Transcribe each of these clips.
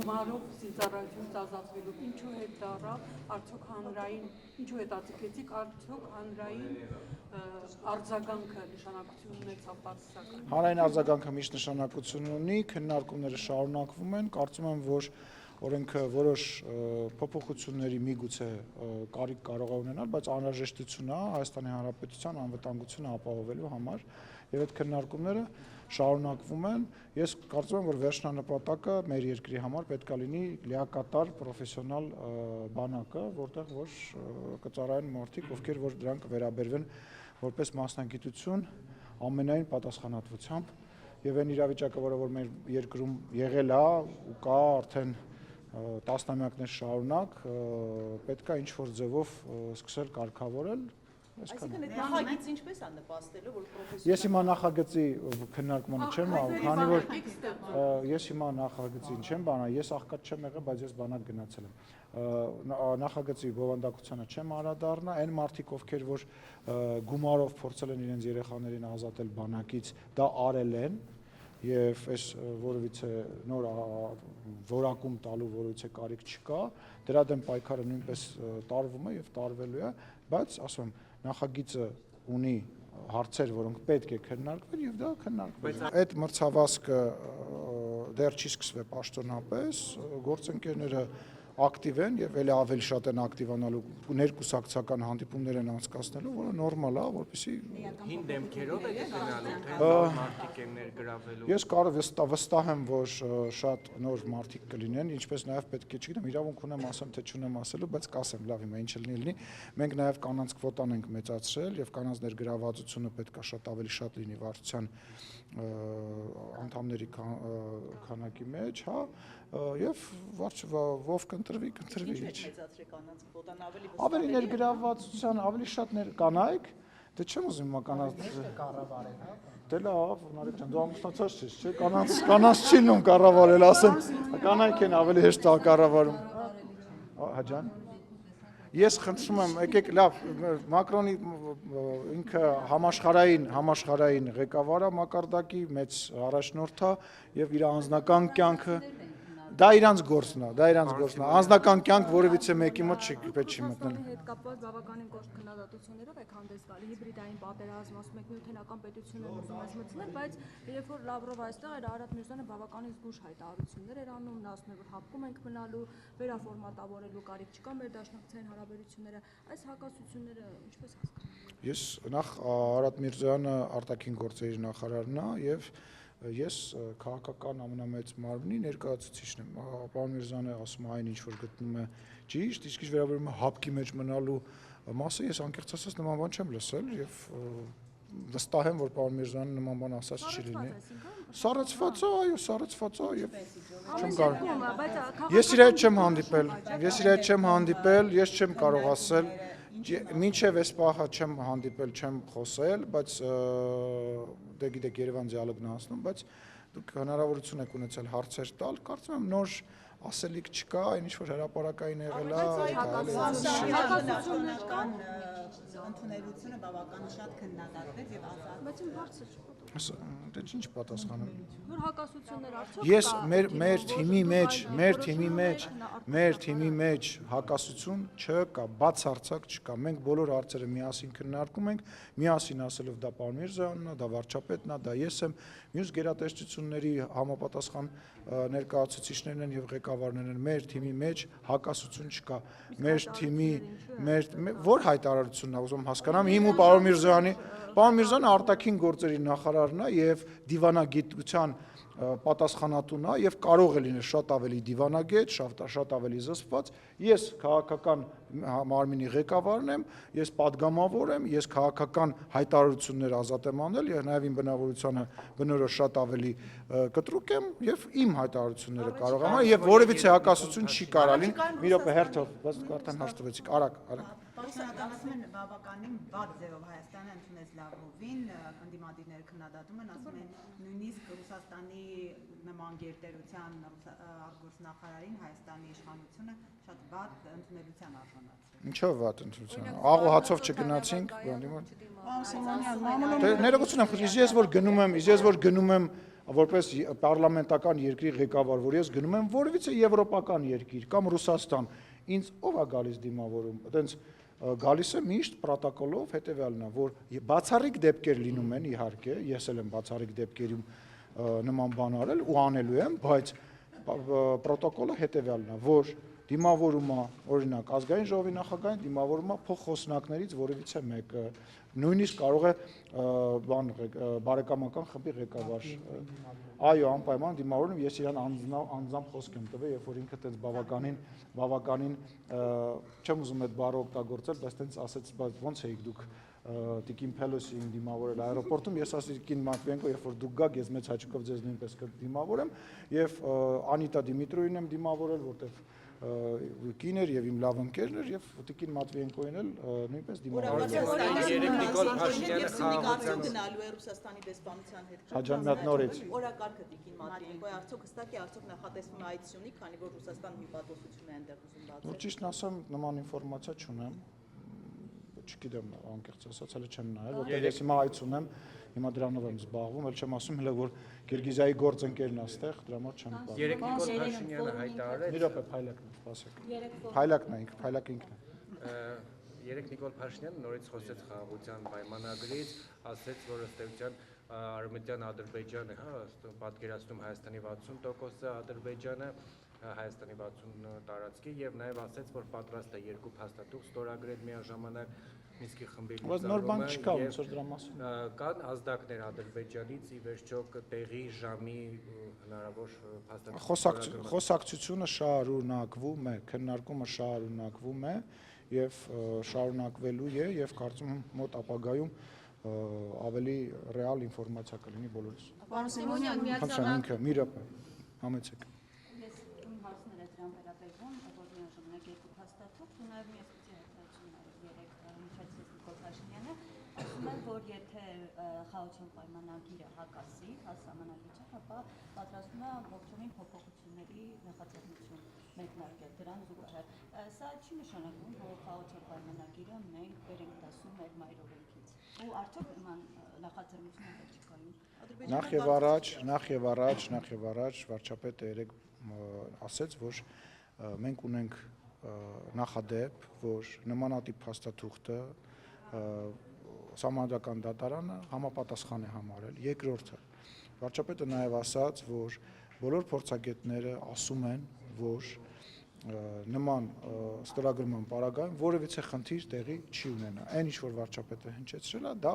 գումարով զինծառայությունից ազատվելու ինչու հետ դառավ, արդյոք հանրային, ինչու հետաձգեցիք, արդյոք հանրային արձագանքը նշանակություն ունեցավ բացասական։ Հանրային արձագանքը միշտ նշանակություն ունի, քննարկումները շարունակվում են, կարծում եմ, որ օրենքը որոշ փոփոխությունների միգուցե կարիք կարող է ունենալ, բայց անհրաժեշտություն է Հայաստանի Հանրապետության անվտանգությունը ապահովելու համար, եւ այդ քննարկումները շարունակվում են։ Ես կարծում եմ, որ վերջնանպատակը մեր երկրի համար պետք է լինի լիակատար պրոֆեսիոնալ բանակը, որտեղ որ կծառայեն մարդիկ, ովքեր որ դրանք վերաբերվեն որպես մասնագիտություն ամենայն պատասխանատվությամբ, եւ այն իրավիճակը, որը որ մեր երկրում եղել է ու կա արդեն տասնամյակներ շարունակ, պետք է ինչ-որ ձևով սկսել կարգավորել։ Այսինքն այդ նախագիծը ինչպես է նպաստելու, որ պրոֆեսիոնալ։ Ես հիմա նախագծի քննարկմանը չեմ աղ, քանի որ ես հիմա նախագծին չեմ բանա, ես աղքատ չեմ եղել, բայց ես բանակ գնացել եմ։ Նախագծի բովանդակությանը չեմ անդրադառնա, այն մարդիկ, ովքեր որ գումարով փորձել են իրենց երեխաներին ազատել բանակից, դա արել են։ Եվ այս որևիցե նոր որակում տալու որևիցե կարիք չկա, դրա դեմ պայքարը նույնպես տարվում է եւ տարվելու է, բայց ասում եմ, նախագիծը ունի հարցեր, որոնք պետք է քննարկվեն եւ դա քննարկվում է։ Այդ մրցավազքը դեռ չի սկսվել պաշտոնապես, գործընկերները ակտիվ են եւ ելի ավելի շատ են ակտիվանալու, ներկուսակցական հանդիպումներ են անցկացնելու, որը նորմալ է, որպեսզի հին դեմքերով եք գնալու, թե մարդիկ են ներգրավվելու։ Ես կարող վստահ եմ, որ շատ նոր մարդիկ կլինեն, ինչպես նաեւ պետք է, չգիտեմ, իրավունք ունեմ ասեմ, թե չունեմ ասելու, բայց կասեմ, լավ, հիմա ինչ լինի։ Մենք նաեւ կանանց կվոտան ենք մեծացրել եւ կանանց ներգրավվածությունը պետք է շատ ավելի շատ լինի վարչության անդամների քանակի մեջ, հա, եւ ով կընտրվի։ Ինչ մեծացրեք կանանց կվոտան ավելի ներգրավվածության, ավելի շատ կանայք, դե չեմ ուզում հիմա կանանց կառավարել, հա։ Դե լավ, Նարեկ ջան, դու ամուսնացած ես, չէ՞, կանանց չի լինում կառավարել, ասեմ, կանայք են ավելի հեշտ կառավարում։ Հա ջան։ Ես խնդրում եմ, եկեք, լավ, Մակրոնի ինքը համաշխարհային ղեկավար է մակարդակի, մեծ առաջնորդ է եւ իր անձնական կյանքը դա իրանց գործն է, անձնական կյանք որևիցե մեկի մոտ պետք չի մտնել։ Հետ կապված բավականին կոշտ քննադատություններով եք հանդես գալի, հիբրիդային պատերազմ, ասում եք նյութենական պետություն են ուզում մտցնել, բայց երբ որ Լավրովը այստեղ էր, Արադ Միրզյանը բավականին զգուշ հայտարարություններ էր անում, նա ասում էր, որ հապկում ենք մնալու, վերաֆորմատավորելու կարիք չկա մեր դաշնակցային հարաբերությունները, այս հակասությունները ինչպես հասկանալ։ Ես նախ Արադ Միրզյանը արտաքին գործերի նախարարն է եւ ես քաղաքական ամենամեծ մարմնի ներկայացուցիչն եմ։ Պարոն Միրզյանը ասում է այն ինչ որ գտնում է ճիշտ, իսկ ինչ վերաբերում է հապկի մեջ մնալու մասը, ես անկեղծ ասած նման բան չեմ լսել եւ վստահ եմ, որ պարոն Միրզյանը նման բան ասած չի լինի։ Սառեցված է, այո, սառեցված է եւ չեմ կարող։ Ես իր հետ չեմ հանդիպել, ես չեմ կարող ասել, մինչև այս պահը չեմ հանդիպել, չեմ խոսել, բայց դե գիտեք Երևան դիալոգն անցնում, բայց դուք հնարավորություն եք ունեցել հարցեր տալ, կարծում եմ նոր ասելիք չկա, այն ինչ որ հրապարակային եղել է, հակասություններ կան, ընդունելությունը բավական շատ քննադատվեց եւ ազատ։ Բայց իմ հարցը չպատասխան։ Դե ինչ պատասխանեմ։ Որ հակասություններ արդյոք Ես մեր թիմի մեջ հակասություն չկա, բացարձակ չկա։ Մենք բոլոր հարցերը միասին քննարկում ենք, միասին ասելով դա պարոն Միրզյանն է, դա վարչապետն է, դա ես եմ, մյուս գերատեսչությունների համապատասխան ներկայացուցիչներն են եւ ղեկավարներն են, մեր թիմի մեջ հակասություն չկա։ Մեր թիմի որ հայտարարությունն է, ուզում հասկանամ, իմ ու պարոն Միրզյանը արտաքին գործերի նախարարն է եւ դիվանագիտության պատասխանատուն է եւ կարող է լինել շատ ավելի դիվանագետ, շատ ավելի զսպված։ Ես քաղաքական մարմինի ղեկավարն եմ, ես падգամավոր եմ, ես քաղաքական հայտարարություններ ազատ եմ անել եւ նաեւ իմ բնավորությանը բնորոշ շատ ավելի կտրուկ եմ եւ իմ հայտարարությունները կարող եմ եւ որևիցե հակասություն չի կարա լինի։ Մի րոպե հերթով, բայց դուք արդեն հաշտվեցիք, արագ։ Պաշտոնական ասում են բավականին վատ ձևով Հայաստանը ընդունեց Լավրովին, ընդդիմադիրները քննադատում են, ասում են նույնիսկ Ռուսաստանի նման գերտերության նախարարին Հայաստանի իշխանությունը շատ վատ ընդունելության արժանացրել։ Ինչով վատ ընդունության։ Աղ ու հացով չգնացինք, բանդիմոն։ Ներողություն եմ խնդրում, ես որ գնում եմ որպես պարլամենտական երկրի ղեկավար, որ ես գնում եմ որևիցե եվրոպական երկիր կամ Ռուսաստան, ինձ ով է գալիս դիմավորում, այտենց գալիս է միշտ պրոտոկոլով հետևյալն է, որ բացառիկ դեպքեր լինում են իհարկե, ես էլ եմ բացառիկ դեպքերում նման բան արել ու անելու եմ, բայց պրոտոկոլը հետևյալն է, որ դիմավորումը, օրինակ, ազգային ժողովի նախագահին դիմավորումը փոխխոսնակներից որևիցե մեկը, նույնիսկ կարող է բարեկամական խմբի ղեկավար։ Այո, անպայման դիմավորում ես իրան անձամբ խոսք եմ տվել, երբ որ ինքը տենց բավականին չեմ ուզում այդ բառը օգտագործել, բայց տենց ասեց, բայց ո՞նց էիք դուք Տիկին Փելոսին դիմավորել аэроպորտում, ես ասեցի Տիկին Մատվիենկո, երբ որ դուք գաք, ես մեծ հաճույքով ձեզ նույնպես կդիմավորեմ եւ Անիտա Դիմիտրովին եմ դիմավորել, որտեվ կին էր եւ իմ լավ ընկերն էր եւ Տիկին Մատվիենկոին էլ նույնպես դիմավորել։ Երեք Նիկոլ Փաշինյանը Արդյոք գնալու է Ռուսաստանի դեսպանության հետ։ Հաջան մի հատ նորից։ Օրակարգը Տիկին Մատվիենկոյի արդյոք հստակ է, արդյոք նախատեսվում է այդ սյունի, քանի որ Ռուսաստան մի պատասխանություն է այնտեղ ուզում բացել։ Որ ճիշտն ասեմ, նման ինֆորմացիա չունեմ։ Չգիտեմ, անկեղծ ասած, հələ չեմ նայել, որտեղ ես հիմա այց ունեմ, հիմա դրանով եմ զբաղվում, էլ չեմ ասում հələ որ Կիրգիզիայի գործընկերն է այստեղ, դրա համար չեմ բաղվում։ Երեք Նիկոլ Փաշինյանը հայտարարեց։ Մի րոպե, փայլակն է, սպասեք։ Փայլակն է, փայլակը ինքն է։ Երեք Նիկոլ Փաշինյանը նորից խոսեց խաղաղության պայմանագրից, ասաց, որ ըստ էության Արևմտյան Ադրբեջանը, պատկերացնում Հայաստանի 60%-ը, Ադրբեջանը Հայաստանի 60 տարածքի եւ նաեւ ասաց, որ պատրաստ է երկու փաստաթուղթ ստորագրել միաժամանակ Մինսկի խմբի Բայց նոր բան չկա, ոնց որ դրա մասին։ Կան ազդակներ Ադրբեջանից, ի վերջո տեղի ժամի հնարավոր փաստաթուղթ։ Խոսակցությունը շարունակվում է, քննարկումը շարունակվում է եւ շարունակվելու է եւ կարծում եմ մոտ ապագայում ավելի ռեալ ինֆորմացիա կլինի բոլորիս։ Պարոն Սիմոնյան, Ինքը մի րոպե, համեցեք։ Ես իմ հարցն էր դրան վերաբերվում, որ միաժամանակ երկու փաստաթուղթ ու նաև միասնության հայտարարությունները երեք հնչեցրեց Նիկոլ Փաշինյանը, ասում են, որ եթե խաղաղության պայմանագիրը հակասի հասարակության, ապա պատրաստվում է ողջունին փոփոխությունների նախաձեռնություն մեկնարկել դրան զուգահեռ։ Սա չի նշանակում, որ խաղաղության պայմանագիրը մենք վեր ենք դասում մեր մայրօրենքից։ Ու արդյոք նման նախաձեռնությունը չի կայուն։ Նախ եւ առաջ վարչապետը երեք ասաց, որ մենք ունենք նախադեպ, որ նմանատիպ փաստաթուղթը Սահմանադրական դատարանը համապատասխան է համարել։ Երկրորդը վարչապետը նաև ասաց, որ բոլոր փորձագետները ասում են, որ նման ստորագրման պարագայում որևիցե խնդիր տեղի չի ունենա։ Այն ինչ որ վարչապետը հնչեցրել է, դա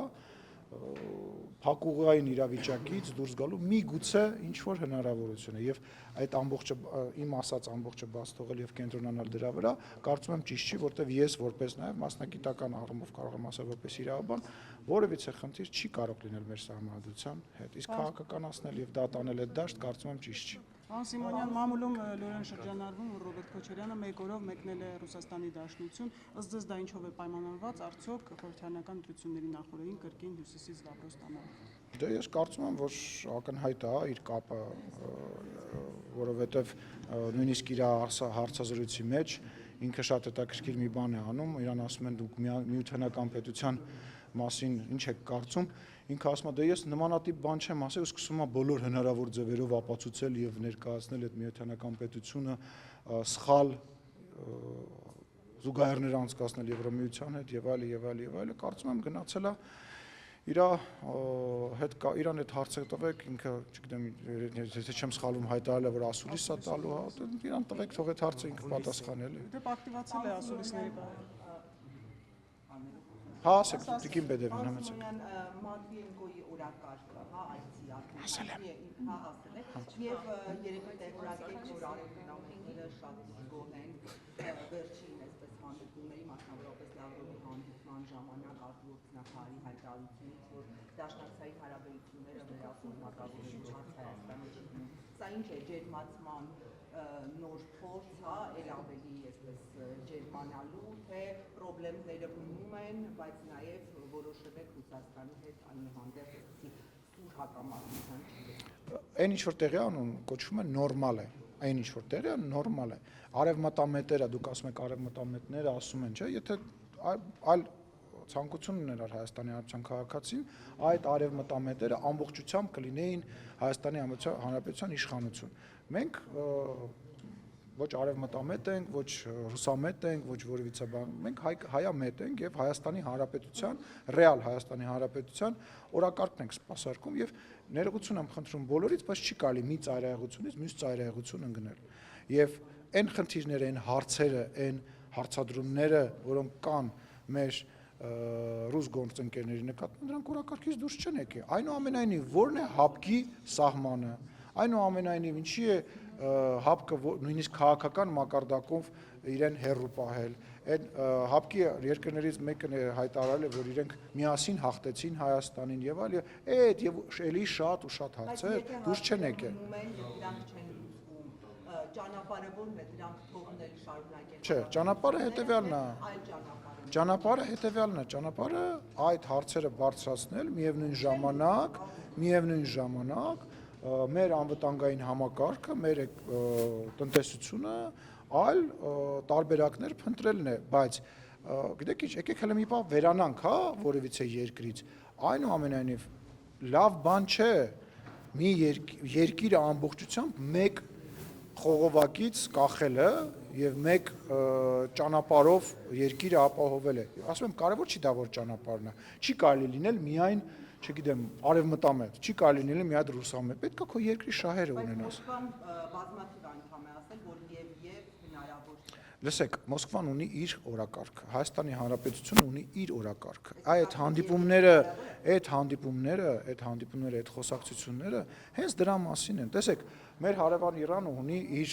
փակուղային իրավիճակից դուրս գալու միգուցե ինչ որ հնարավորություն է եւ այդ ամբողջը իմ ասած ամբողջը բաց թողել եւ կենտրոնանալ դրա վրա կարծում եմ ճիշտ չի, որտեվ ես որպես նաեւ մասնագիտական առումով կարող եմ ասել որպես իրավաբան որևիցե խնդիր չի կարող լինել մեր սահմանադրության հետ իսկ քաղաքականացնել եւ դատանել այդ դաշտ կարծում եմ ճիշտ չի։ Պարոն Սիմոնյան, մամուլում լուրեն շրջանառվում, որ Ռոբերտ Քոչարյանը մեկ օրով մեկնել է Ռուսաստանի Դաշնություն, ըստ ձեզ դա ինչով է պայմանավորված, արդյոք խորհրդարանական ընտրությունների նախորդին կրկին հյուսիսից Լավրով ստանալու։ Դե ես կարծում եմ, որ ակնհայտ է իր կապը, որովհետև նույնիսկ իր հարցազրույցի մեջ ինքը շատ հետաքրքիր մի բան է անում, իրան ասում են դուք միութենական պետության մասին ինչ եք կարծում, ինքը ասում է դե ես նմանատիպ բան չեմ ասել, ու սկսում է բոլոր հնարավոր ձևերով ապացուցել եւ ներկայացնել այդ միութենական պետությունը սխալ զուգահեռներ անցկացնել Եվրոմիության հետ եւ այլ, կարծում եմ գնացել է իրան այդ հարցը տվեք, ինքը, չգիտեմ, եթե չեմ սխալվում հայտարարել է, որ ասուլիս է տալու, իրան տվեք, թող այդ հարցը ինքը պատասխանել է։ Դե ակտիվացել է ասուլիսների բանը։ Հա, ասեք, Տիկին Բեդևին, համեցեք։ Մատվիենկոյի օրակարգը, հա, այցի արդյունքի, հա, ասել եք, եւ երևի տեղորակեք, որ արևմտամերիկները շատ զգոհ են վերջին այսպես հանդիպումների, մասնավորապես Լավրովի հանդիպման ժամանակ արտգործնախարարի հայտարարությունից, որ դաշնակցային հարաբերությունները վերաֆորմատավորելու հարց Հայաստանի դեպքում։ Սա ինչ է ջերմացման նոր փորձ, հա, էլ ավելի այսպես ջերմանալու, թե խնդիրները մնում են, բայց նաև որոշել եք Ռուսաստանի հետ այնուհանդերձ սուր հակամարտության։ Այն ինչ որ տեղի անում կոչվում է նորմալ է, այն ինչ որ տեղի է նորմալ է։ Արևմտամետերը, դուք ասում եք արևմտամետները ասում են, չէ, եթե այլ ցանկություն ուներ Հայաստանի Հանրապետության քաղաքացին, այդ արևմտամետերը ամբողջությամբ կլինեին Հայաստանի Հանրապետության իշխանություն։ Մենք ոչ արևմտամետ ենք, ոչ ռուսամետ ենք, ոչ որևիցե բան, մենք հայամետ ենք եւ Հայաստանի Հանրապետության, ռեալ Հայաստանի Հանրապետության օրակարգն ենք սպասարկում եւ ներողություն եմ խնդրում բոլորից, բայց չի կարելի մի ծայրահեղությունից մյուս ծայրահեղություն ընկնել։ Եվ այն խնդիրները, այն հարցերը, այն հարցադրումները, որոնք կան մեր ռուս գործընկերների նկատմամբ, նրանք օրակարգից դուրս չեն եկել։ Այնուամենայնիվ, ո՞րն է ՀԱՊԿ-ի սահմանը, այնուամենայնիվ, ինչի է ՀԱՊԿ-ը նույնիսկ քաղաքական մակարդակով իրեն հեռու պահել։ Այդ ՀԱՊԿ-ի երկրներից մեկը հայտարարել է, որ իրենք միասին հաղթեցին Հայաստանին եւ այլ, այդ եւ էլի շատ ու շատ հարցեր դուրս չեն եկել։ Ճանապարհը ո՞րն է, դրանք թողնել շարունակել։ Չէ, ճանապարհը հետեւյալն է։ Այլ ճանապարհ։ Ճանապարհը հետեւյալն է, ճանապարհը այդ հարցերը բարձրացնել, միևնույն ժամանակ մեր անվտանգային համակարգը, մեր տնտեսությունը, այլ տարբերակներ փնտրելն է, բայց գիտեք ինչ, եկեք հələ մի պահ վերանանք, հա, որևիցե երկրից, այնուամենայնիվ լավ բան չէ մի երկիրը ամբողջությամբ մեկ խողովակից կախելը եւ մեկ ճանապարհով երկիրը ապահովել է։ Ասում եմ, կարևոր չի դա որ ճանապարհն է։ Չի կարելի լինել միայն, չգիտեմ, արևմտամետ, չի կարելի լինել միայն ռուսամետ։ Պետք է քո երկրի շահերը ունենաս։ Բազմաթիվ անգամ է ասել, որ եւ հնարավոր չէ։ Լսեք, Մոսկվան ունի իր օրակարգը, Հայաստանի Հանրապետությունը ունի իր օրակարգը։ Այդ հանդիպումները, այդ խոսակցությունները հենց դրա մասին են։ Տեսեք, մեր հարևան Իրանը ունի իր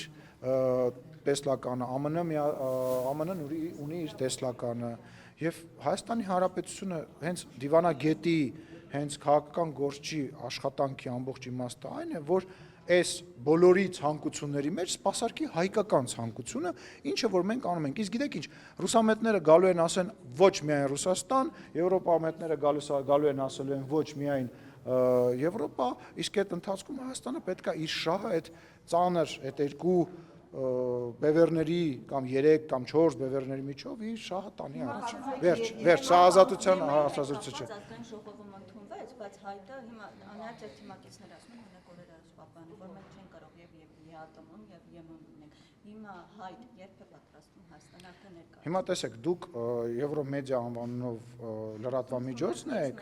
տեսլականը, ԱՄՆ-ն ունի իր տեսլականը, եւ Հայաստանի Հանրապետությունը հենց դիվանագետի, հենց քաղաքական գործչի աշխատանքի ամբողջ իմաստը այն է, որ այս բոլորի ցանկությունների մեջ սպասարկի հայկական ցանկությունը, ինչը որ մենք անում ենք։ Իսկ գիտեք ինչ, ռուսամետները գալու են ասեն ոչ միայն Ռուսաստան, եվրոպամետները գալու են ասելու են ոչ միայն Եվրոպա, իսկ այդ ընթացքում Հայաստանը պետք է իր շահը այդ ծանր, այդ երկու բևեռների կամ 3 կամ 4 բևեռների միջով իր շահը տանի առաջ։ Վերջ, սա ազատության հարցազրույցը չէ։ Ժողովում ընդունվեց, բայց հայտը հիմա անհայտ ձեր թիմակիցներ ասում են հնարավոր օրերս պապանը, որ մենք չենք կարող եւ ԵԱՏՄ-ում եւ ԵՄ-ում ունենք։ Հիմա հայտ երբ է պատրաստվում Հայաստանը արդեն ներկա։ Հիմա տեսեք, դուք Եվրոմեդիա անվանումով լրատվամիջոցն եք։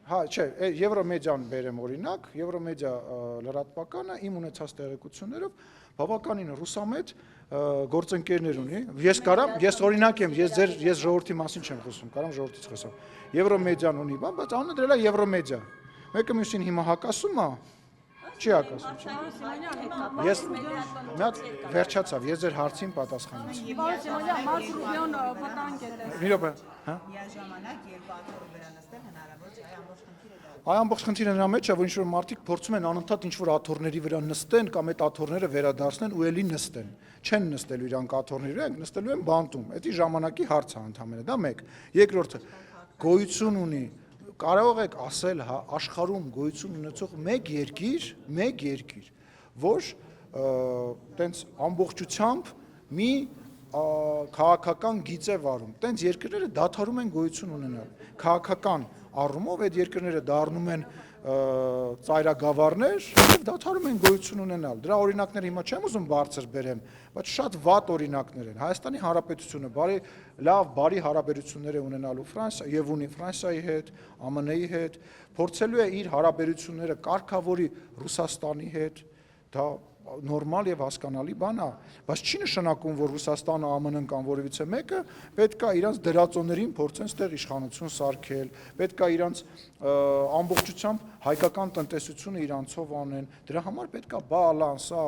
Հա, չէ, Եվրոմեդիան բերեմ օրինակ, Եվրոմեդիա լրատվականը իմ ունեցած տեղեկություններով բավականին ռուսամետ գործընկերներ ունի։ Ես օրինակ եմ, ես ժողովրդի մասին չեմ խոսում, կարամ ժողովրդից խոսամ։ Եվրոմեդիան ունի բան, բայց անունը դրել է Եվրոմեդիա։ Մեկը մյուսին հիմա հակասում է, չի հակասում։ Ես մի հատ վերջացավ, ես ձեր հարցին պատասխանեցի։ Մարկ Ռուբիոն վտանգ է տեսել։ Մի րոպե, հա։ Միաժամանակ երկու աթոռը վերանստել հնարավոր չէ, ամբողջ խնդիրը դա։ Այ ամբողջ խնդիրը նրա մեջ է, որ ինչ-որ մարդիկ փորձում են անընդհատ ինչ-որ աթոռների վրա նստեն կամ այդ աթոռները վերադարձնեն ու էլի նստեն։ Չեն նստելու իրանք աթոռների վրա, նստելու են բանտում։ Դա ժամանակի հարց է ընդհանրապես, դա մեկ։ Երկրորդը գոյություն ունի, կարող եք ասել, հա, աշխարհում գոյություն ունեցող մեկ երկիր, որ տենց ամբողջությամբ մի քաղաքական գիծ է վարում։ Տենց երկրները դադարում են գոյություն ունենալ։ Քաղաքական առումով այդ երկրները դառնում են ծայրագավառներ եւ դադարում են գոյություն ունենալ։ Դրա օրինակները հիմա չեմ ուզում բարձր բերեմ, բայց շատ վատ օրինակներ են։ Հայաստանի Հանրապետությունը բարի հարաբերություններ է ունենալու եւ ունի Ֆրանսիայի հետ, ԱՄՆ-ի հետ, փորձելու է իր հարաբերությունները կարգավորի Ռուսաստանի հետ, դա նորմալ եւ հասկանալի բան է, բայց չի նշանակում, որ Ռուսաստանը, ԱՄՆ-ն կամ որևիցե մեկը պետք է իրանց դրածոներին փորձեն ստեղ իշխանություն սարքել, պետք է իրանց ամբողջությամբ հայկական տնտեսությունը իրանցով անեն, դրա համար պետք է բալանսա,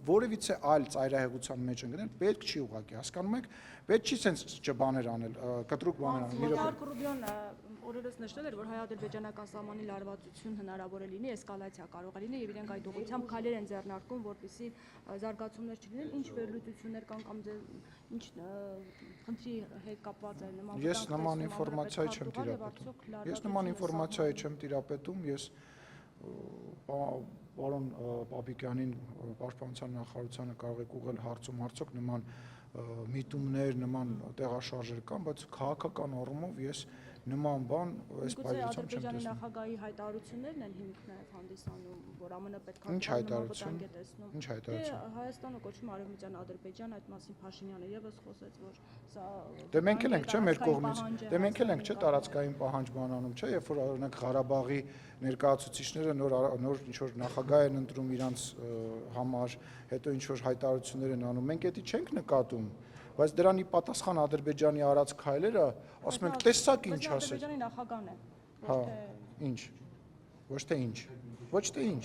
որևիցե այլ ծայրահեղության մեջ ընկնել, պետք չի ուղղակի, հասկանում եք, պետք չի sense չբաներ անել, կտրուկ բաներ անել։ Մարկ Ռուբիոն օրերս նշել էր, որ հայ-ադրբեջանական սահմանի լարվածություն հնարավոր է լինի, էսկալացիա կարող է լինի եւ իրենք այդ ուղղությամբ քայլեր են ձեռնարկում, որպեսզի զարգացումներ չլինեն, ինչ վերլուծություններ կան կամ ինչ խնդրի հետ կապված է նման։ Ես նման ինֆորմացիա չեմ տիրապետում։ Ես պարոն Պապիկյանին պաշտպանության նախարարությանը կարող եք ուղղել հարցում հարցոք նման միտումներ, նման տեղաշարժեր կան, բայց քաղաքական առումով ես նման բան այս պայծառությամբ չեմ Ադրբեջանի տեսնում։ նախագահի հայտարարություններն են հիմք նաև հանդիսանում, որ ԱՄՆ պետք է Ինչ հայտարարություն։ վտանգ է տեսնում։ Ինչ հայտարարություն։ Հայաստանը կոչվում Արևմտյան Ադրբեջան, այդ մասին Փաշինյանը եւս խոսեց, որ սա Դե մենք էլ ենք, չէ, մեր կողմից։ Դե մենք էլ ենք, չէ, տարածքային պահանջ բանանում, չէ, երբ որ օրինակ Ղարաբաղի ներկայացուցիչները նոր ինչ որ նախագահ են ընտրում իրանց համար, հետո ինչ որ հայտարարություններ են անում, մենք դա չենք նկատում, բայց դրանի պատասխան Ադրբեջանի արած քայլերը, ասում ենք, տեսակ ինչ ասել։ Ադրբեջանի նախագահն է։ Հա, ինչ։ Ոչ թե ինչ։ Ոչ թե ինչ։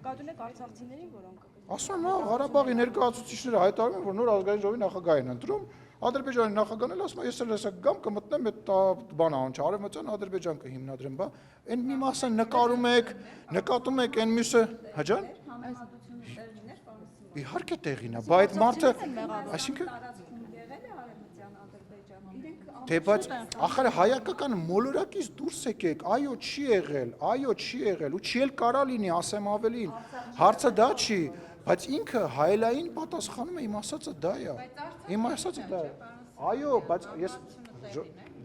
Նկատում եք արցախցիներին, որոնք Ասում եմ, հա, Ղարաբաղի ներկայացուցիչները հայտարարում են, որ նոր ազգային ժողովի նախագահ են ընտրում, Ադրբեջանի նախագահն էլ ասում է, ես էլ հեսա գամ կմտնեմ այդ բանը անչ, Արևմտյան Ադրբեջան կհիմնադրեմ, բա, այն մի մասը նկարում եք, նկատում եք, այն մյուսը, հաջան։ Իհարկե տեղին է, բա այդ մարդը, այսինքն Դե բայց ախր հայկական մոլորակից դուրս եկեք, այո չի եղել, ու չի էլ կարա լինի, ասեմ ավելին, հարցը դա չի, բայց ինքը հայելային պատասխանում է, իմ ասածը դա է, այո, բայց ես,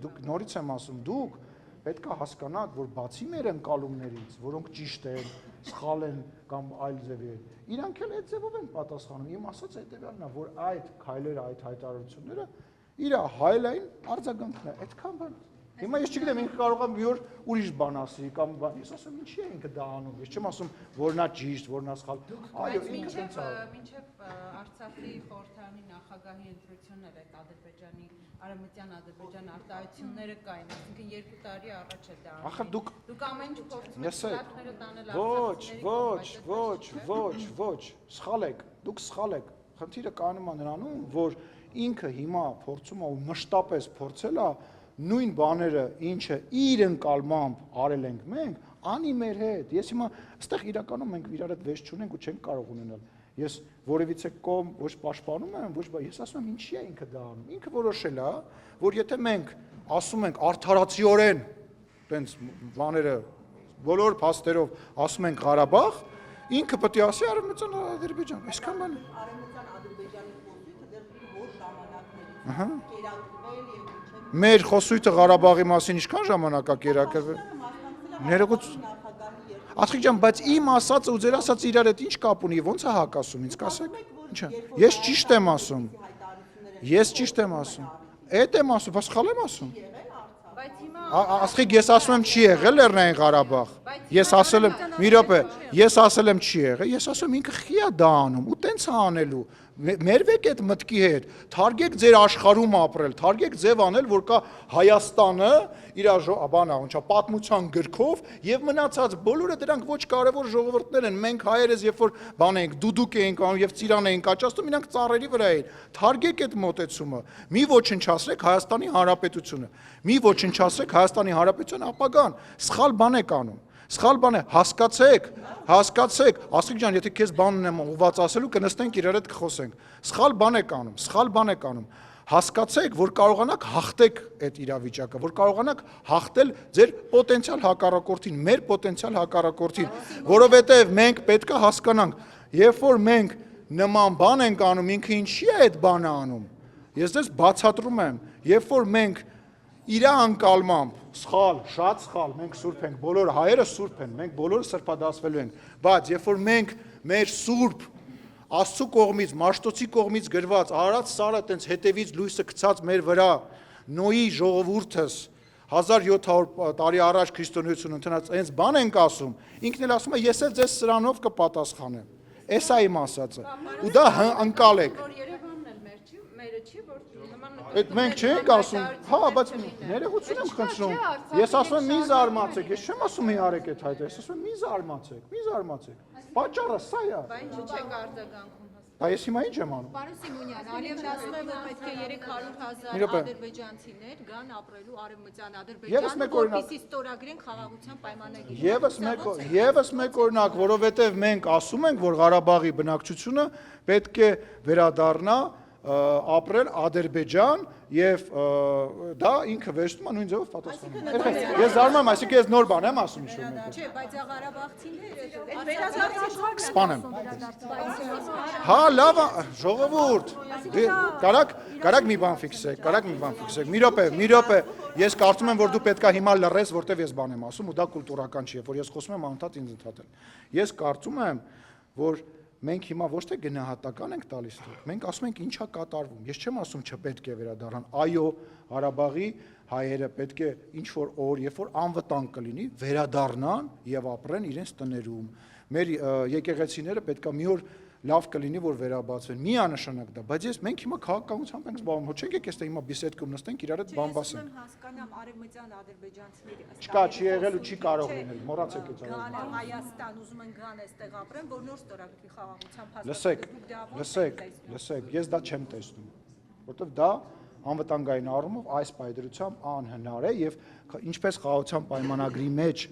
դուք նորից եմ ասում, դուք պետք է հասկանաք, որ բացի մեր ընկալումներից, որոնք ճիշտ են, սխալ են կամ այլ ձևի են, իրանք էլ այդ ձևով են պատասխանում, իմ ասածը հետևյալն է, որ այդ քայլերը, այդ հայտարարությունները իր հայելային արձագանքն է, այդքան բան։ Հիմա ես չգիտեմ, ինքը կարող է մի օր ուրիշ բան ասի կամ բան, ես ասում ինչի է ինքը դա անում, ես չեմ ասում, որ նա ճիշտ, որ նա սխալ։ Այո, ինքը տենց է։ Մինչև Արցախի խորհրդարանի նախագահի ընտրությունները այդ Ադրբեջանի Արևմտյան Ադրբեջան արտահայտությունները կային, այսինքն 2 տարի առաջ է դա։ Ախր դուք ամեն ինչ փորձում եք սրակները տանել ոչ, սխալ եք, դուք սխալ եք։ Խնդիրը կանում է նրանում, որ ինքը հիմա փորձում է ու մշտապես փորձել է նույն բաները, ինչը իր ընկալմամբ արել ենք մենք, անի մեր հետ։ Ես հիմա այստեղ իրականում մենք իրար հետ վեճ չունենք ու չենք կարող ունենալ։ Ես որևիցե կողմ ոչ պաշտպանում եմ, ոչ բա ես ասում եմ ինչի է ինքը դա անում։ Ինքը որոշել է, որ եթե մենք ասում ենք արդարացիորեն, տենց բաները բոլոր փաստերով ասում ենք Ղարաբաղ, ինքը պետք է ասի Արևմտյան Ադրբեջան, այսքան բան է։ Արևմտյան Ադրբեջանի խոսույթը դեռ որ ժամանակներից Ահա։ կերակրվել եւ Մեր խոսույթը Ղարաբաղի մասին ինչքան ժամանակ է կերակրվել։ Ներողություն։ Ախի ջան, բայց իմ ասածը ու ձեր ասածը իրար հետ ինչ կապ ունի, ոնց է հակասում, ինձ կասեք։ Ինչա։ Ես ճիշտ եմ ասում։ Էդ եմ ասում, բայց սխալ եմ ասում։ Ասխիկ ես ասում եմ չի եղել Լեռնային Ղարաբաղ։ Ես ասել եմ, մի րոպե, ես ասել եմ չի եղել, ես ասում եմ ինքը խի է դա անում ու տենց է անելու։ Մերվեք այդ մտքի հետ, թարգեք ձեր աշխարհում ապրել, թարգեք ձև անել, որ կա Հայաստանը իր բանա, ոնց է, պատմության գրքով եւ մնացած բոլորը դրանք ոչ կարևոր ժողովուրդներ են։ Մենք հայերս երբ որ բան ենք, դուդուկ ենք անում եւ ծիրան ենք աճացնում, իրանք ծառերի վրա են։ Թարգեք այդ մոտեցումը։ Մի ոչնչացրեք Հայաստանի Հանրապետությունը։ Մի ոչնչացրեք Հայաստանի Հանրապետության ապագան։ Սխալ բան եք անում։ Սխալ բան է, հասկացեք, Ասիկ ջան, եթե քեզ բան ունեմ ուղված ասելու, կնստենք իրար հետ կխոսենք։ Սխալ բան եք անում։ Հասկացեք, որ կարողանաք հաղթեք այդ իրավիճակը, որ կարողանաք հաղթել ձեր պոտենցիալ հակառակորդին, մեր պոտենցիալ հակառակորդին, որովհետև մենք պետք է հասկանանք, երբ որ մենք նման բան ենք անում, ինքը ինչի է այդ բանը անում։ Ես դες բացատրում եմ, երբ որ մենք իր անկալմամբ, սխալ, շատ սխալ, մենք սուրբ ենք, բոլոր հայերը սուրբ են, մենք բոլորը սրբադասվելու ենք, բայց երբ որ մենք մեր սուրբ Աստծու կողմից, Մաշտոցի կողմից գրված, արած սարը տենց հետևից լույսը գցած մեր վրա, Նոյի ժողովուրդս 1700 տարի առաջ քրիստոնեություն ընդունած այնց բան ենք ասում, ինքն էլ ասում է ես էլ ձեզ սրանով կպատասխանեմ։ Էս է իմ ասածը։ Ու դա ընկալեք։ Այդ մենք չենք ասում, հա, բայց ներողություն եմ խնդրում, ես ասում եմ մի զարմացեք, ես չեմ ասում մի արեք այդ հայտը, ես ասում եմ մի զարմացեք, պատճառը սա է։ Բա ինչու չեք արձագանքում։ Բայց ես հիմա ինչ եմ անում։ Պարոն Սիմոնյան, Արիևն ասում է, որ պետք է 300,000 ադրբեջանցիներ գան ապրելու Արևմտյան Ադրբեջանը, որպեսզի ստորագրեն խաղաղության պայմանագիր։ Եվս մեկ օրինակ, որովհետև մենք ասում ենք, որ Ղարաբաղի բնակչությունը պետք է վերադառնա ապրել Ադրբեջան եւ դա ինքը վերցնում է նույն ձևով պատասխանում։ Ես զարմանում եմ, այսինքն ես նոր բան եմ ասում ինչ-որ մեկը։ Չէ, բայց Ղարաբաղցիները Սպանեմ։ Հա, լավ, ժողովուրդ։ Կարակ մի բան ֆիքսեք։ Մի րոպե։ Ես կարծում եմ, որ դու պետքա հիմա լռես, որտեվ ես բան եմ ասում ու դա կուլտուրական չի, որ ես խոսում եմ անընդհատ ինձ ընդհատել։ Ես կարծում եմ, որ մենք հիմա ոչ թե գնահատական ենք տալիս դուք, մենք ասում ենք ինչա կատարվում։ Ես չեմ ասում չպետք է վերադառնան։ Այո, Ղարաբաղի հայերը պետք է ինչ որ օր, երբ որ անվտանգ կլինի, վերադառնան եւ ապրեն իրենց տներում։ Մեր եկեղեցիները պետքա մի օր լավ կլինի որ վերաբացվեն։ Միանշանակ դա, բայց մենք հիմա քաղաքականությամբ ենք զբաղվում, ոչ չենք եկել այստեղ հիմա բիսեդկում նստենք իրար հետ բան բասենք։ Ես հասկանամ արևմտյան ադրբեջանցիների Չկա, չի եղել ու չի կարող լինել, մոռացեք այդ Գան Հայաստան ուզում են գան այստեղ ապրեն, որ նոր ստորագրի խաղաղությամբ Լսեք, ես դա չեմ տեսնում, որովհետև դա անվտանգային առումով այս պայդրությամբ անհնար է եւ ինչպես խաղաղության պայմանագրի մեջ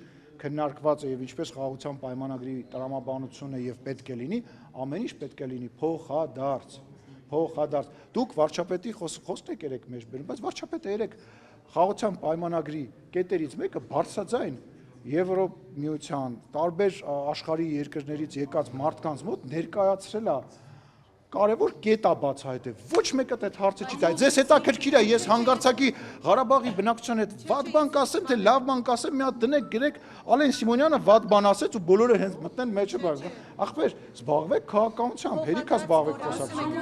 քննարկված է եւ ինչպես խաղաղության պայմանագրի տրամաբանությունը եւ պետք է լինի, ամեն ինչ պետք է լինի փոխադարձ։ Դուք վարչապետի խոսքն եք երեք մեջ բերում, բայց վարչապետը երեք խաղաղության պայմանագրի կետերից մեկը բարձրաձայն Եվրոմիության տարբեր աշխարհի երկրներից եկած մարդկանց մոտ ներկայացրել է կարևոր կետ է բացահայտել։ Ոչ մեկը այդ հարցը չի տա։ Ձեզ հետաքրքիր է ես հանգարցակի Ղարաբաղի բնակչության հետ վատ բան կասեմ, թե լավ բան կասեմ, մի հատ դնեք գրեք Ալեն Սիմոնյանը վատ բան ասեց ու բոլորը հենց մտնեն մեջը բան։ Ախպեր, զբաղվեք քաղաքականությամբ, հերիքա զբաղվեք խոսակցությամբ։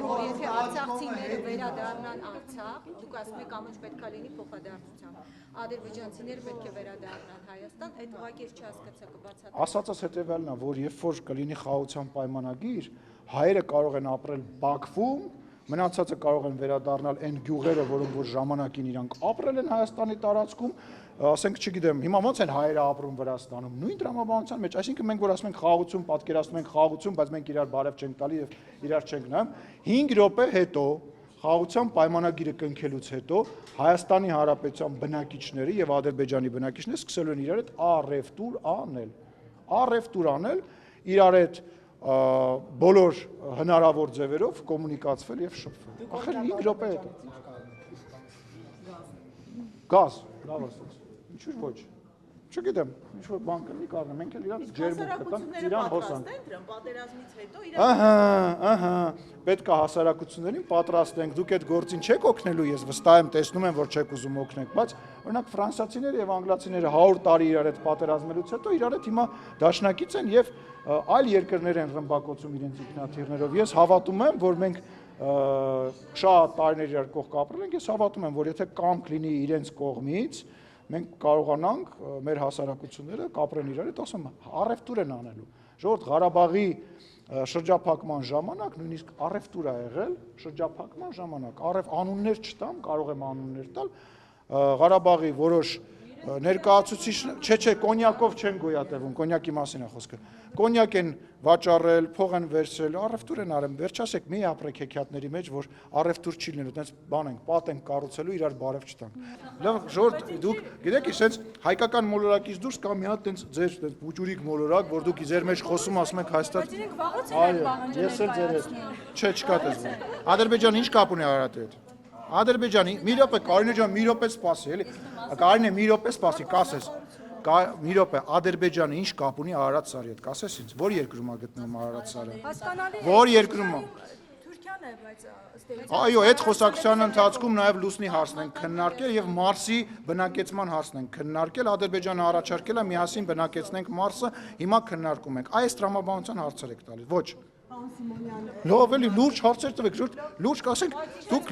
Որ եթե արցախցիները վերադառնան Արցախ, դուք ասում եք ամեն ինչ պետք է լինի փոխադարձությամբ։ Ադրբեջանցիները պետք է վերադառնան Հայաստան, այդ ուղղակի ես չհասկացա կբացատրեմ։ Ասածս հետևյալն է, որ երբ որ կլինի խաղաղության պայմանագիր, հայերը կարող են ապրել Բաքվում, մնացածը կարող են վերադառնալ այն գյուղերը, որոնք որ ժամանակին իրանք ապրել են Հայաստանի տարածքում, ասենք, չգիտեմ, հիմա ոնց են հայերը ապրում Վրաստանում, նույն տրամաբանության մեջ, այսինքն մենք որ ասում ենք խաղաղություն, պատկերացնում ենք խաղաղություն, բայց մենք իրար բարև չենք տալի եւ իրար չենք նայում, 5 րոպե հետո խաղաղության պայմանագիրը կնքելուց հետո Հայաստանի Հանրապետության բնակիչները եւ Ադրբեջանի բնակիչները սկսելու են իրար հետ առևտուր անել, իրար հետ բոլոր հնարավոր ձևերով կոմունիկացվել եւ շփվել։ Ախր 5 րոպե հետո։ Գազ, լավ ասած։ Ինչու՞ ոչ։ Չգիտեմ, ինչ որ բան կլինի կառնեմ, մենք էլ իրանց ջերմուկ կտանք, իրան հոսանք։ Պատերազմից հետո Ահա, պետք է հասարակություններին պատրաստենք, դուք այդ գործին չեք օգնելու, ես վստահ եմ, տեսնում եմ, որ չեք ուզում օգնեք, բայց օրինակ ֆրանսիացիները եւ անգլիացիները 100 տարի իրար հետ պատերազմելուց հետո իրար հետ հիմա դաշնակից են եւ այլ երկրներ են ռմբակոծում իրենց ինքնաթիռներով։ Ես հավատում եմ, որ մենք շատ տարիներ իրար կողք ապրել ենք, ես հավատում եմ, որ եթե կամք լինի իրենց կողմից, մենք կարողանանք մեր հասարակությունները կապրեն իրար հետ, ասում առևտուր են անելու։ Ժողովուրդ Ղարաբաղի շրջափակման ժամանակ նույնիսկ առևտուր է եղել, շրջափակման ժամանակ, անուններ չտամ, կարող եմ անուններ տալ, Ղարաբաղի որոշ ներկայացուցիչ, չէ, կոնյակով չեն գոյատևում, կոնյակի մասին է խոսքը։ Կոնյակ են վաճառել, փող են վերցրել, առևտուր են արել, վերջասեք մի ապրեք հեքիաթների մեջ, որ առևտուր չի լինելու, այդպես բան ենք, պատ ենք կառուցելու, իրար բարև չտանք։ Լավ, ժողովուրդ, դուք գիտեք, ասենց հայկական մոլորակից դուրս կա մի հատ տենց ձեր բուջուրիկ մոլորակ, որ դուք ձեր մեջ խոսում ասում եք Հայաստան։ Այո, ես էլ ձեր հետ։ Չէ, չկա դες։ Ադրբեջանը ինչ կապ ունի Արարատի հետ։ Ադրբեջանի, մի րոպե, Կարինե ջան, մի րոպե սպասի, էլի։ Կարինե, մի րոպե սպասի, կասես։ Մի րոպե, Ադրբեջանը ինչ կապ ունի Արարատ սարի հետ, կասես ինձ, որ երկրում է գտնվում Արարատ սարը։ Որ երկրում է։ Թուրքիան է, բայց ըստ Այո, այդ խոսակցության ընթացքում նաև լուսնի հարցն են քննարկել եւ Մարսի բնակեցման հարցն են քննարկել, Ադրբեջանը առաջարկել է միասին բնակեցնենք Մարսը, հիմա քննարկում ենք։ Այս տրամաբանության հարցեր եք տալիս։ Ոչ։ Լավ էլի լուրջ հարցեր տվեք, լուրջ կասենք, դուք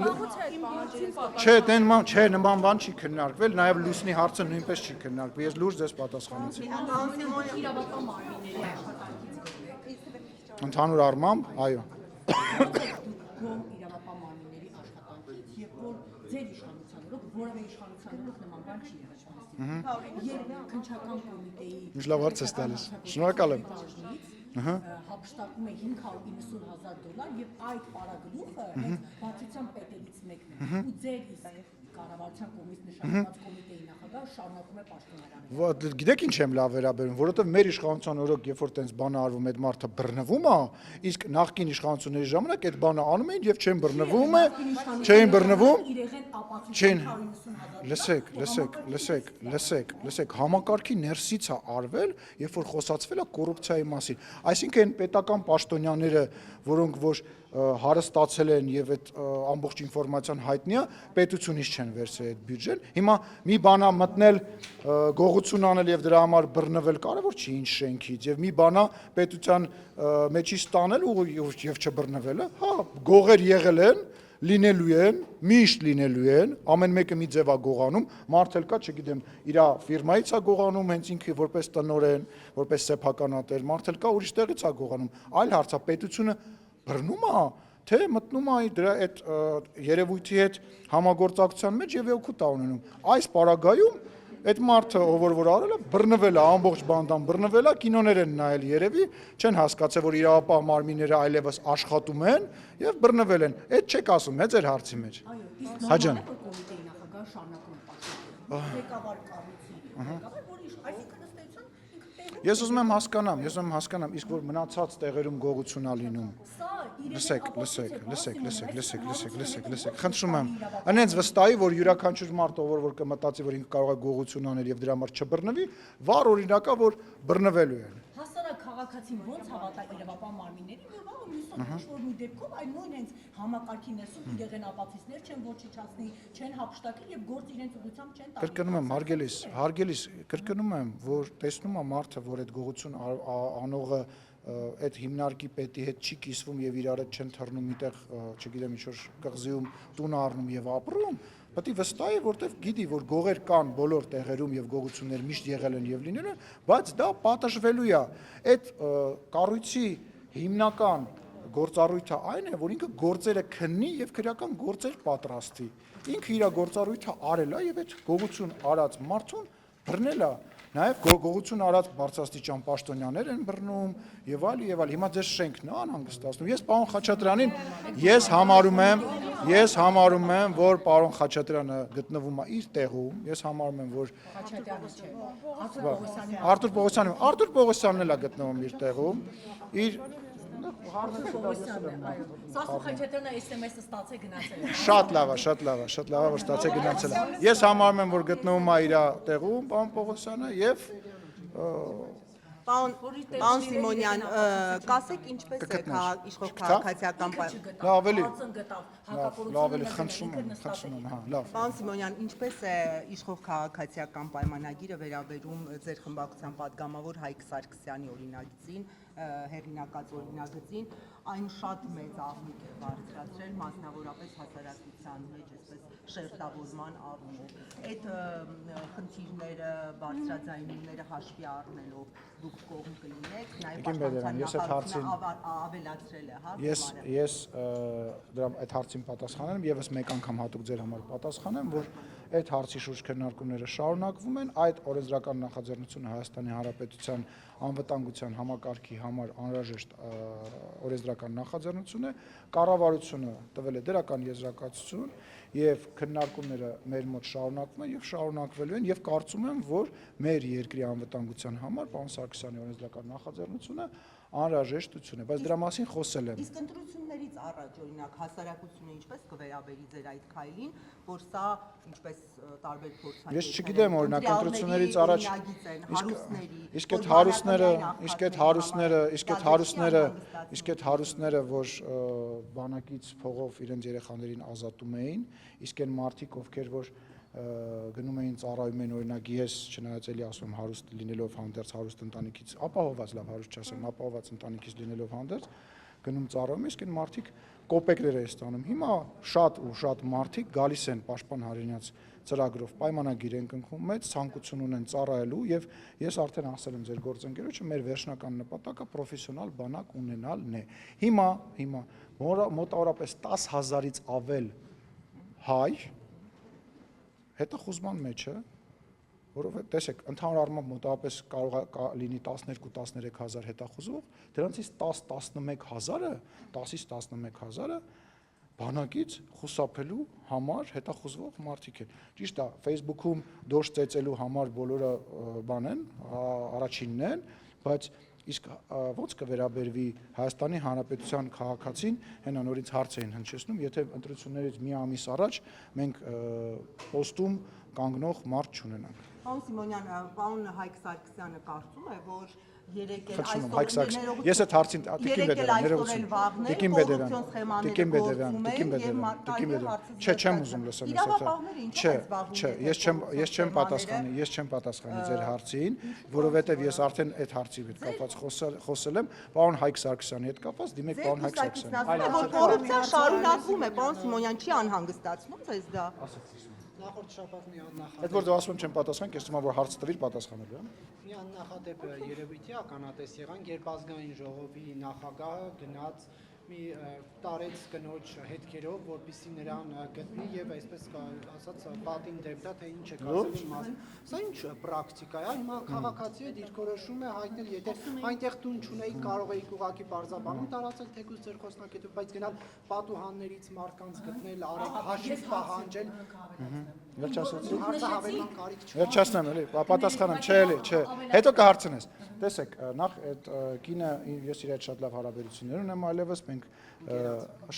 չէ, նման բան չի քննարկվել, նաև լուսնի հարցը նույնպես չի քննարկվել, ես լուրջ ձեզ պատասխանեցի։ Ընդհանուր առմամբ, այո։ Իրավապահ մարմինների աշխատանքից, երբ որ ձեր իշխանությանով, որևէ իշխանությանով նման բան չի եղել։ Երբ քննչական կոմիտեի Ինչ լավ հարց ես տալիս։ Շնորհակալ եմ։ հափշտակում է $590,000 եւ այդ պարագլուխը հենց բացության պետերից մեկն է ու ձեր կառավարության կողմից նշանակված կոմիտեի նախագահը շարունակում է պաշտոնարանը։ Գիտեք ինչ եմ լավ վերաբերում, որովհետև մեր իշխանության օրոք, երբ որ տենց բանը արվում, այդ մարդը բռնվում է, իսկ նախկին իշխանությունների ժամանակ այդ բանը անում էին եւ չեն բռնվում, չէին բռնվում, չեն։ Լսեք, համակարգի ներսից է արվել, երբ որ խոսացվել է կոռուպցիայի մասին։ Այսինքն պետական պաշտոնյաները, որոնք որ հարստացել են եւ այդ ամբողջ ինֆորմացիան հայտնի է, պետությունից չեն վերցրել այդ բյուջեն։ Հիմա մի բանա մտնել գողություն անել եւ դրա համար բռնվել կարևոր չի ինչ շենքից եւ մի բանա պետության մեջից ստանել եւ չբռնվելը, հա, գողեր եղել են, լինելու են, միշտ լինելու են, ամեն մեկը մի ձև է գողանում, մարդ էլ կա, չգիտեմ, իր ֆիրմայից է գողանում, հենց ինքը որպես տնօրեն, որպես սեփականատեր, մարդ էլ կա ուրիշ տեղից է գողանում։ Այլ հարց է, պետությունը բռնում է, թե մտնում է դրա այդ երևույթի հետ համագործակցության մեջ եւ օգուտ է ունենում։ Այս պարագայում այդ մարդը, որ արել է, բռնվել է, ամբողջ բանդան բռնվել է, կինոներ են նայել երևի, չեն հասկացել, որ իրավապահ մարմինները այլևս աշխատում են եւ բռնվել են։ Այդ չեք ասում, հա ձեր հարցի մեջ։ Հաջան։ Կոմիտեի նախագահը շարունակում է պաշտոնարանը։ Ղեկավար կառույցի ղեկավար, որի այսինքն ըստեյության ինքը Ես ուզում եմ հասկանամ, իսկ որ մնացած տեղերում գողություն է լինում։ Լսեք, խնդրում եմ, այնց վստահի, որ յուրաքանչյուր մարդ, որ կմտածի, որ ինքը կարող է գողություն անել եւ դրա համար չբռնվի, վառ օրինակ է, որ բռնվելու են։ հասարակ քաղաքացին ոնց հավատա իրավապահ մարմիններին, որ վաղը մյուսը ինչ-որ մի դեպքով այն նույն հենց համակարգի ներսում իրեղեն ապացույցներ չեն ոչնչացնի, չեն հափշտակի եւ գործ իրենց ուղղությամբ չեն տալի։ Կրկնում եմ, հարգելիս, կրկնում եմ, որ տեսնում է մարդը, որ այդ գողություն անողը այդ հիմնարկի պետի հետ չի կիսվում եւ իրար հետ չեն թռնում միտեղ, չգիտեմ, ինչ-որ կղզիում տուն առնում եւ ապրում, պետք է վստահի, որտեվ գիտի, որ գողեր կան բոլոր տեղերում եւ գողություններ միշտ եղել են եւ լինել են, բայց դա պատժվելու է։ Այդ կառույցի հիմնական գործառույթը այն է, որ ինքը գործերը քննի եւ քրեական գործեր պատրաստի։ Ինքը իր գործառույթը արել է եւ այդ գողություն արած մարդուն բռնել է։ Նաև գողություն արած բարձրաստիճան պաշտոնյաներ են բռնում եւ այլ եւ այլ։ Հիմա ձեր շենքն է անհանգստացնում։ Ես պարոն Խաչատրյանին ես համարում եմ, որ պարոն Խաչատրյանը գտնվում է իր տեղում։ Ես համարում եմ, որ Արտուր Պողոսյանն էլ է գտնվում իր տեղում։ Իր Սասու Խաչատրյանը SMS-ը ստացել գնացել է։ Շատ լավ է, որ ստացել գնացել է։ Ես համարում եմ, որ գտնվում է իր տեղում, պարոն Պողոսյանը եւ Պարոն Սիմոնյան, կասեք ինչպես է իշխող քաղաքացիական Պարոն Սիմոնյան, ինչպես է իշխող քաղաքացիական պայմանագիրը վերաբերում ձեր խմբակցության падգամավոր Հայկ Սարգսյանի օրինագծին, հեղինակած օրինագծին, այն շատ մեծ աղմուկ է բարձրացրել, մասնավորապես հասարակության մեջ, այսպես շերտավորման առումով։ Այդ խնդիրները, բարձրաձայնումները հաշվի առնելով դուք կողմ կլինեք, նաև պաշտպանության նախարարությունը ավելացրել է, հա։ Ես դրա այդ հարցին պատասխանեմ, եւս մեկ անգամ հատուկ ձեր համար պատասխանեմ, որ այդ հարցի շուրջ քննարկումները շարունակվում են, այդ օրենսդրական նախաձեռնությունը Հայաստանի Հանրապետության անվտանգության համակարգի համար անհրաժեշտ օրենսդրական նախաձեռնություն է, կառավարությունը տվել է դրական եզրակացություն եւ քննարկումները մեր մոտ շարունակվում են եւ շարունակվելու են եւ կարծում եմ, որ մեր երկրի անվտանգության համար պարոն Սարգսյանի օրենսդրական նախաձեռնությունը անհրաժեշտություն է, բայց դրա մասին խոսել եմ։ Իսկ ընտրություններից առաջ, օրինակ, հասարակությունը ինչպես կվերաբերի ձեր այդ քայլին, որ սա ինչպես տարբեր փորձանքներ։ Ես չգիտեմ, օրինակ, ընտրություններից առաջ իսկ այդ հարուստները, որ բանակից փողով իրենց երեխաներին ազատում էին, իսկ այն մարդիկ, ովքեր որ գնում էին ծառայում են, օրինակ ես չնայած էլի ասում հարուստ լինելով հանդերձ հարուստ ընտանիքից, ապահոված լավ հարուստ չասեմ, ապահոված ընտանիքից լինելով հանդերձ գնում ծառայում, իսկ այն մարդիկ կոպեկներ են ստանում։ Հիմա շատ մարդիկ գալիս են պաշտպան հայրենիաց ծրագրով պայմանագիր են կնքում, մեծ ցանկություն ունեն ծառայելու եւ ես արդեն ասել եմ ձեր գործընկերոջը, մեր վերջնական նպատակը պրոֆեսիոնալ բանակ ունենալն է։ Հիմա մոտավորապես 10,000-ից ավել հայ հետախուզման մեջ է, որովհետեւ տեսեք, ընդհանուր առմամբ մոտավորապես կարող է լինի 12-13 հազար հետախուզող, դրանցից 10-11 հազարը, 10-ից 11 հազարը բանակից խուսափելու համար հետախուզվող մարդիկ են։ Ճիշտ է, Facebook-ում դոշ ծեծելու համար բոլորը բան են, առաջինն են, բայց իսկ ո՞նց կվերաբերվի Հայաստանի Հանրապետության քաղաքացին, հենա նորից հարց էին հնչեցնում, եթե ընտրություններից մի ամիս առաջ մենք պոստում կանգնող մարդ չունենանք։ Պարոն Սիմոնյան, պարոն Հայկ Սարգսյանը կարծում է, որ երեք էլ Խնդրում եմ, Հայկ Սարգսյան, ես այդ հարցին Տիկին Բեդերյան, չէ, չեմ ուզում լսել ես ես չեմ պատասխանի ձեր հարցին, որովհետև ես արդեն այդ հարցի հետ կապված խոսել եմ, պարոն Հայկ Սարգսյանի հետ կապված, դիմեք պարոն Հայկ Սարգսյանին։ Որ կոռուպցիան շարունակվում է, պարոն Սիմոնյան, չի անհանգստացնում ձեզ դա։ Նախորդ շաբաթ մի աննախադեպ։ Այդ որ դու ասում չեմ պատասխան, ես թվում է որ հարց տվիր պատասխանելու եմ։ Մի աննախադեպ երևույթի ականատես եղանք, երբ ազգային ժողովի նախագահը գնաց մի տարեց կնոջ հետքերով, որպեսզի նրան գտնի եւ այսպես ասած պատին դեպտա թե ինչ է կասելու մաս։ Սա ինչ պրակտիկա է, հիմա քաղաքացիը դիրքորոշում է հայտնել, եթե այնտեղ տուն չունեի, կարող էիք ուղակի բարձաբանում տարածել թեկուզ ձեր խոսնակետով, բայց գնալ պատուհաններից մարդկանց գտնել, արեք հաշիվ պահանջել։ Վերջացրեցի։ Հարցը հավելման կարիք չկա։ Վերջացնեմ էլի, պատասխանեմ, չէ էլի, չէ։ Հետո կհարցնես։ Տեսեք, նախ այդ կինը ես իր հետ շատ լավ հարաբերություններ ունեմ այլևս, մենք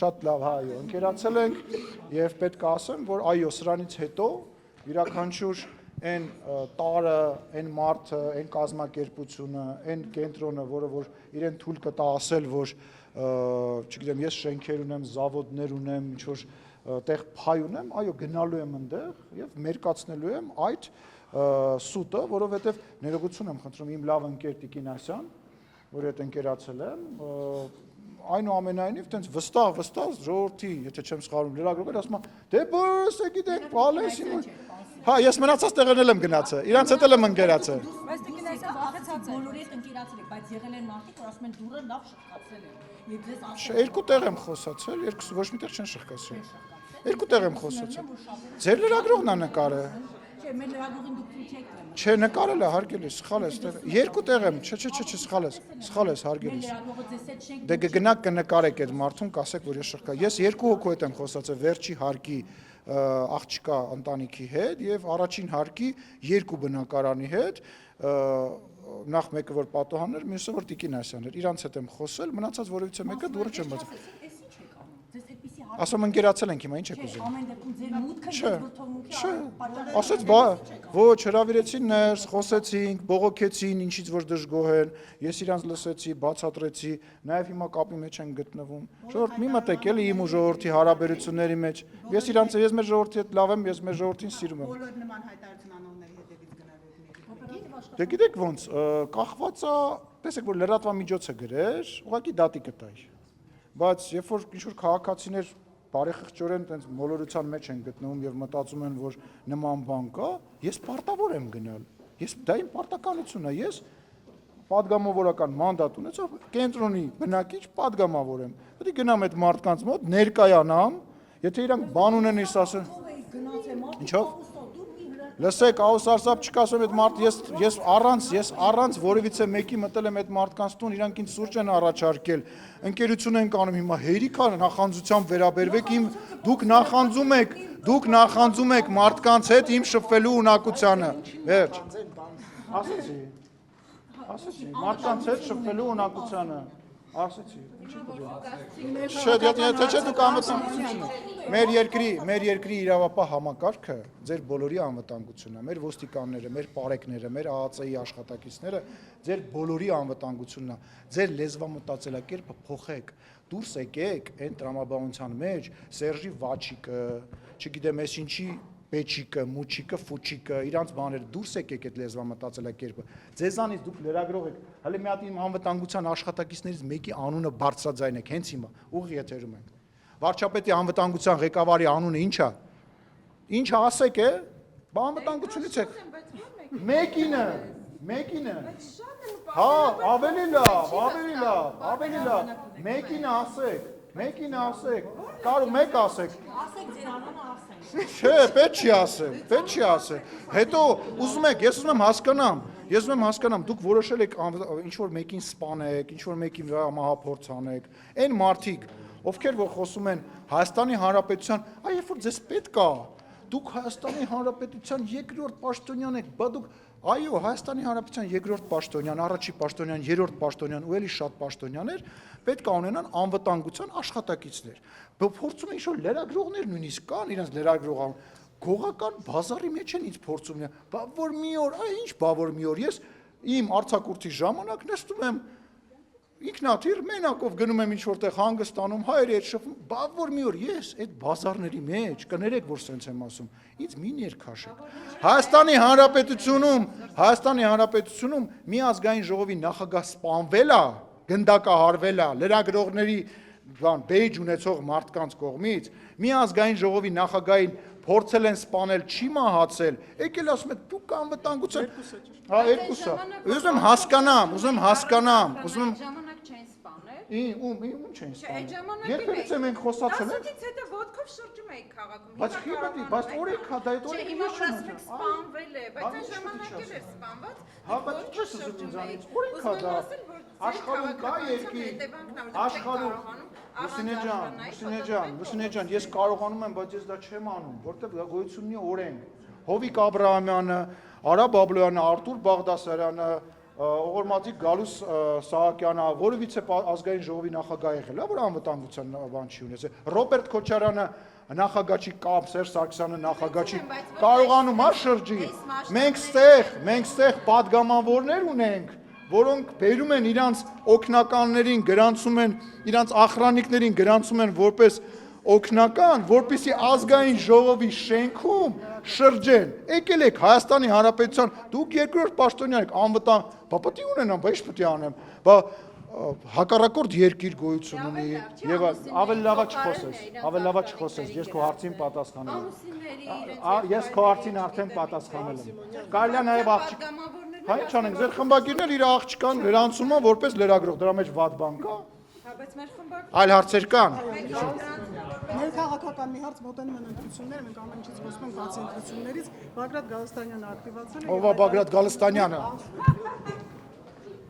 շատ լավ այո ընկերացել ենք եւ պետք է ասեմ, որ այո, սրանից հետո յուրաքանչյուր այն տարը, այն մարդը, այն կազմակերպությունը, այն կենտրոնը, որը որ իրեն թույլ կտա ասել, որ չգիտեմ, ես շենքեր ունեմ, զավոդներ ունեմ, ինչ որ տեղ փայ ունեմ, այո, գնալու եմ այնտեղ եւ մերկացնելու եմ այդ սուտը, որովհետեւ ներողություն եմ խնդրում իմ լավ ընկեր Տիկին Ասյան, որի հետ ընկերացել եմ, այնուամենայնիվ տենց վստահ ժողովրդի, եթե չեմ սխալվում, լրագրողներ ասում են, դե բոլորս է գիտենք, բալես իմ։ Հա, ես մնացած տեղերն էլ եմ գնացել, իրանց հետ էլ եմ ընկերացել։ Բայց Տիկին Ասյան վախեցած բոլորի հետ ընկերացել եք, բայց եղել են մարդիկ, որ ասում են դուրը լավ շղթացել է։ Եվ ձեզ ասել Երկու տեղ եմ խոսացել, երկուսը ոչ մի տեղ չեն շղթացել։ Երկու տեղ եմ խոսացել։ Ձեր լրագրողն է նկարը։ Չէ, մեր լրագրողին դուք ցույց եք տվել։ Չէ, նկարել է, հարգելի, սխալ ես, երկու տեղ եմ, չէ, սխալ ես, հարգելի։ Դե կգնաք կնկարեք այդ մարդուն, կասեք, որ ես շղթա։ Ես երկու հոգու հետ եմ խոսացել, վերջի հարկի աղջկա ընտանիքի հետ եւ առաջին հարկի երկու բնակարանի հետ, նախ մեկը որ պատոհաններ, մյուսը որ Տիկին Ասյանն էր, իրանց հետ եմ խոսել, մնացած որևիցե մեկը դուրս չեմ բացել։ Ասում ընկերացել ենք հիմա, ինչ եք ուզում։ Ամեն դեպքում ձեր մուտքը Չէ, ասեց բա, ոչ, հրավիրեցին ներս, խոսեցինք, բողոքեցին, ինչից որ դժգոհ են, ես իրանց լսեցի, բացատրեցի, նաև հիմա կապի մեջ են գտնվում։ Ժողովուրդ մի մտեք էլի իմ ու ժողովրդի հարաբերությունների մեջ։ Ես մեր ժողովրդի հետ լավ եմ, ես մեր ժողովրդին սիրում եմ։ Բոլոր նման հայտարարություն անողների հետևից գնալու։ Դե գիտեք ոնց, կախված է, տեսեք որ լրատվամիջոցը գրեր, ուղղակի դատի կտայի։ Բայց երբ որ ինչ-որ քաղաքացիներ բարեխղճորեն տենց մոլորության մեջ են գտնվում եւ մտածում են, որ նման բան կա, ես պարտավոր եմ գնալ։ Դա իմ պարտականությունն է, ես падգամավորական մանդատ ունեցա, կենտրոնի բնակիչ падգամավոր եմ։ Պետք է գնամ այդ մարդկանց մոտ, ներկայանամ, եթե իրանք բան ունեն ինձ ասեն։ Ինչո՞վ։ Լսեք, աուսարսափ չկասեմ այդ մարդ, ես առանց որևիցե մեկի մտել եմ այդ մարդկանց տուն, իրանք ինձ սուրճ են առաջարկել, ընկերություն են կանում, հիմա հերիքա նախանձությամբ վերաբերվեք իմ, դուք նախանձում եք մարդկանց հետ իմ շփվելու ունակությանը, վերջ, ասեցի, մարդկանց հետ շփվելու ունակությանը, ասեցի, չէ, դուք անվտանգություն Մեր երկրի իրավապահ համակարգը ձեր բոլորի անվտանգությունն է, մեր ոստիկանները, մեր պարեկները, մեր ԱԱԾ-ի աշխատակիցները, ձեր բոլորի անվտանգությունն է, ձեր լեզվամտածելակերպը փոխեք, դուրս եկեք այն տրամաբանության մեջ Սերժի Վաչիկը, չգիտեմ ես ինչի Պեչիկը, Մուչիկը, Ֆուչիկը, իրանց բաները դուրս եկեք այդ լեզվամտածելակերպը։ Ձեզանից դուք լրագրող եք, հələ մի հատ իմ անվտանգության աշխատակիցներից մեկի անունը բարձրաձայնեք, հենց հիմա, ուղիղ եթերում ենք։ Վարչապետի անվտանգության ղեկավարի անունը ի՞նչ է։ Ինչ ասեք է, բա անվտանգությունից եք։ Մեկինը։ Հա, ավելի լավ։ Մեկինը ասեք։ Կարող մեկ ասեք։ Ասեք ձեր անունը ասենք։ Չէ, պետք չի ասել։ Հետո ես ուզում եմ հասկանամ, դուք որոշել եք ինչ որ մեկին սպանեք, ինչ որ մեկին վրա մահափորձ անեք։ Այն մարդիկ, ովքեր որ խոսում են Հայաստանի Հանրապետության, երբ որ ձեզ պետք է, դուք Հայաստանի Հանրապետության երկրորդ պաշտոնյան եք, բա դուք այո, Հայաստանի Հանրապետության երկրորդ պաշտոնյան, առաջի պաշտոնյան, երրորդ պաշտոնյան ու էլի շատ պաշտոնյաներ պետք է ունենան անվտանգության աշխատակիցներ։ Փորձում են ինչ-որ լրագրողներ նույնիսկ կան, իրենց լրագրող գողական բազարի մեջ են ինձ փորձում, բա որ մի օր, ինչ բա որ մի օր, ես իմ արձակուրդի ժամանակ նստում եմ ինքնաթիռ մենակով գնում եմ ինչ-որտեղ հանգստանում, հայերի հետ շփվում, բա որ մի օր ես այդ բազարների մեջ, կներեք որ սենց եմ ասում, ինձ մի ներքաշեք։ Հայաստանի Հանրապետությունում մի ազգային ժողովի նախագահ սպանվել է, գնդակահարվել է լրագրողների բեյջ ունեցող մարդկանց կողմից, մի ազգային ժողովի նախագահին փորձել են սպանել, չի մահացել, եկել ասում եք դուք անվտանգության, երկուսը, ուզում հասկանամ, ում չեն սպանել։ Երբևիցե մենք խոսացել ենք։ Ասացից հետո ոտքով շրջում էի քաղաքում։ Բայց խիբտի, բայց օրենք հա դա այդ օրենք Չէ, հիմա ասենք սպանվել է, բայց այն ժամանակ էլ էր սպանված։ Հա, բայց ինչպես ուզում ինձանից, օրենք հա դա աշխարհում կա երկիր, աշխարհում Լուսինե ջան, ես կարողանում եմ, բայց ես դա չեմ անում, որտեղ դա գոյություն ունի օրենք։ Հովիկ Աբրահամյանը, Արա Բաբլոյանը, Արտուր Բաղդասարյանը, Օղորմածիկ Գալուս Սահակյանը, որևիցե ազգային ժողովի նախագահ եղել է, որ անվտանգության բան չի ունեցել։ Ռոբերտ Քոչարյանը նախագահ չի կամ Սերժ Սարգսյանը նախագահ չի կարողանում է շրջի։ Մենք ստեղ падգամավորներ ունենք, որոնք բերում են իրանց օգնականներին, գրանցում են իրանց ախրանիկներին, գրանցում են որպես օգնական, որպեսզի ազգային ժողովի շենքում շրջեն։ Եկել եք Հայաստանի Հանրապետության, դուք երկրորդ պաշտոնյան եք, անվտանգ, բա պետք է ունենամ, բա ինչ պետք է անեմ, բա հակառակորդ երկիր գոյություն ունի եւ ավելի լավա չխոսես, ես քո հարցին պատասխանել եմ։ Ես քո հարցին արդեն պատասխանել եմ։ Կարելի է նաեւ աղջիկ, հայ չանենք, ձեր խմբագիրներ իր աղջկան գրանցում են որպես լրագրող, դրա մեջ վատ բան կա։ Այլ հարցեր կան։ Ներքաղաքական մի հարց մոտենում են ընտրությունները, մենք ամեն ինչից խոսում ենք բացի ընտրություններից, Բագրատ Գալստանյանը ակտիվացել է։ Ով է Բագրատ Գալստանյանը։